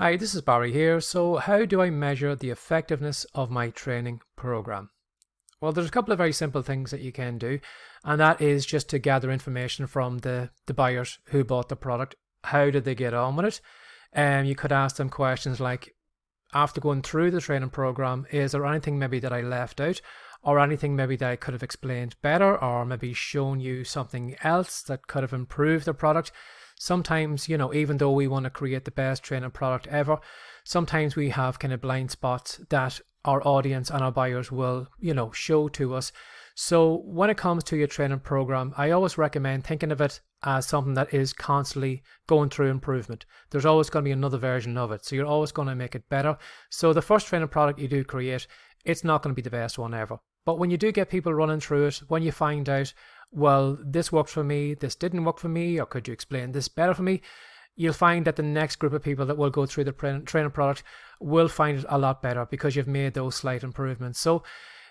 Hi, this is Barry here. So how do I measure the effectiveness of my training program? Well, there's a couple of very simple things that you can do, and that is just to gather information from the buyers who bought the product. How did they get on with it? You could ask them questions like, after going through the training program, is there anything maybe that I left out, or anything maybe that I could have explained better, or maybe shown you something else that could have improved the product? Sometimes, even though we want to create the best training product ever, sometimes we have kind of blind spots that our audience and our buyers will, show to us. So when it comes to your training program, I always recommend thinking of it as something that is constantly going through improvement. There's always going to be another version of it. So you're always going to make it better. So the first training product you do create, it's not going to be the best one ever. But when you do get people running through it, when you find out, well, this worked for me, this didn't work for me, or could you explain this better for me? You'll find that the next group of people that will go through the training product will find it a lot better because you've made those slight improvements. So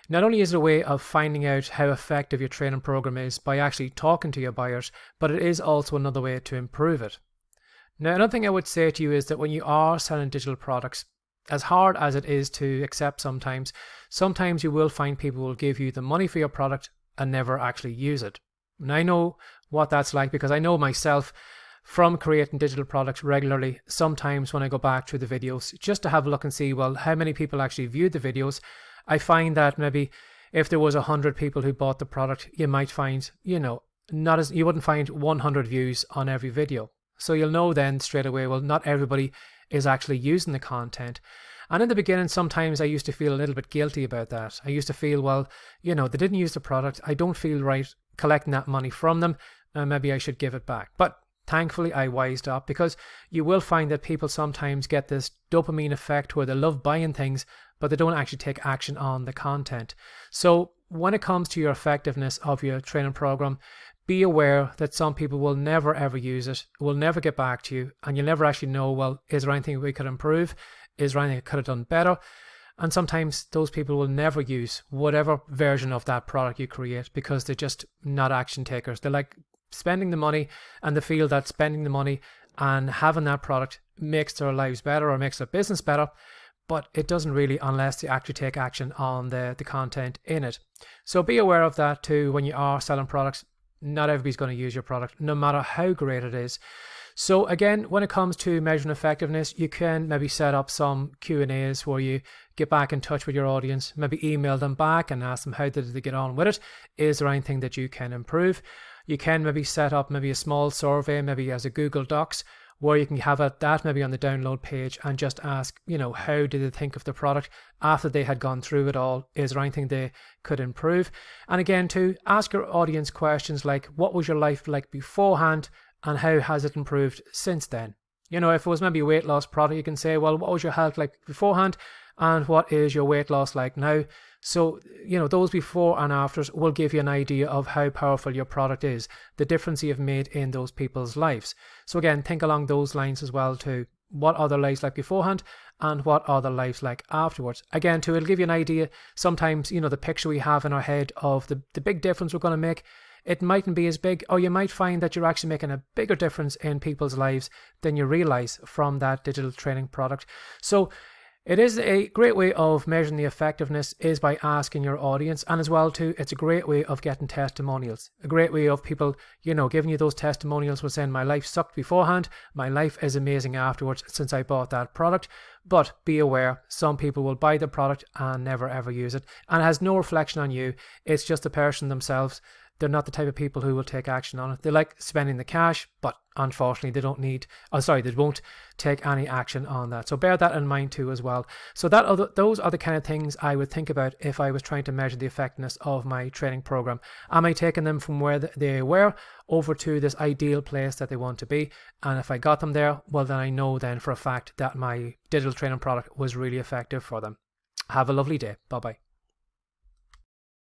not only is it a way of finding out how effective your training program is by actually talking to your buyers, but it is also another way to improve it. Now, another thing I would say to you is that when you are selling digital products, as hard as it is to accept sometimes you will find people will give you the money for your product and never actually use it. And I know what that's like because I know myself from creating digital products regularly. Sometimes when I go back through the videos just to have a look and see, well, how many people actually viewed the videos, I find that maybe if there was 100 people who bought the product, you might find, you wouldn't find 100 views on every video. So you'll know then straight away, well, not everybody is actually using the content. And in the beginning, sometimes I used to feel a little bit guilty about that. I used to feel, well, they didn't use the product. I don't feel right collecting that money from them. And maybe I should give it back. But thankfully, I wised up because you will find that people sometimes get this dopamine effect where they love buying things, but they don't actually take action on the content. So when it comes to your effectiveness of your training program, be aware that some people will never ever use it, will never get back to you, and you'll never actually know, well, is there anything we could improve? Is there anything I could have done better? And sometimes those people will never use whatever version of that product you create because they're just not action takers. They like spending the money and they feel that spending the money and having that product makes their lives better or makes their business better, but it doesn't really unless they actually take action on the content in it. So be aware of that too when you are selling products. Not everybody's going to use your product, no matter how great it is. So again, when it comes to measuring effectiveness, you can maybe set up some Q&As where you get back in touch with your audience, maybe email them back and ask them how did they get on with it. Is there anything that you can improve? You can maybe set up maybe a small survey, maybe as a Google Docs, where you can have that maybe on the download page and just ask, how did they think of the product after they had gone through it all? Is there anything they could improve? And again, to ask your audience questions like, what was your life like beforehand and how has it improved since then? If it was maybe a weight loss product, you can say, well, what was your health like beforehand and what is your weight loss like now? So, those before and afters will give you an idea of how powerful your product is, the difference you've made in those people's lives. So again, think along those lines as well too. What are their lives like beforehand and what are their lives like afterwards? Again, it'll give you an idea. Sometimes, the picture we have in our head of the big difference we're going to make, it mightn't be as big, or you might find that you're actually making a bigger difference in people's lives than you realize from that digital training product. So it is a great way of measuring the effectiveness is by asking your audience, and as well too, it's a great way of getting testimonials. A great way of people, giving you those testimonials with saying, my life sucked beforehand, my life is amazing afterwards since I bought that product. But be aware, some people will buy the product and never ever use it, and it has no reflection on you. It's just the person themselves. They're not the type of people who will take action on it. They like spending the cash, but unfortunately they won't take any action on that. So bear that in mind too as well. So those are the kind of things I would think about if I was trying to measure the effectiveness of my training program. Am I taking them from where they were over to this ideal place that they want to be? And if I got them there, well, then I know then for a fact that my digital training product was really effective for them. Have a lovely day. Bye-bye.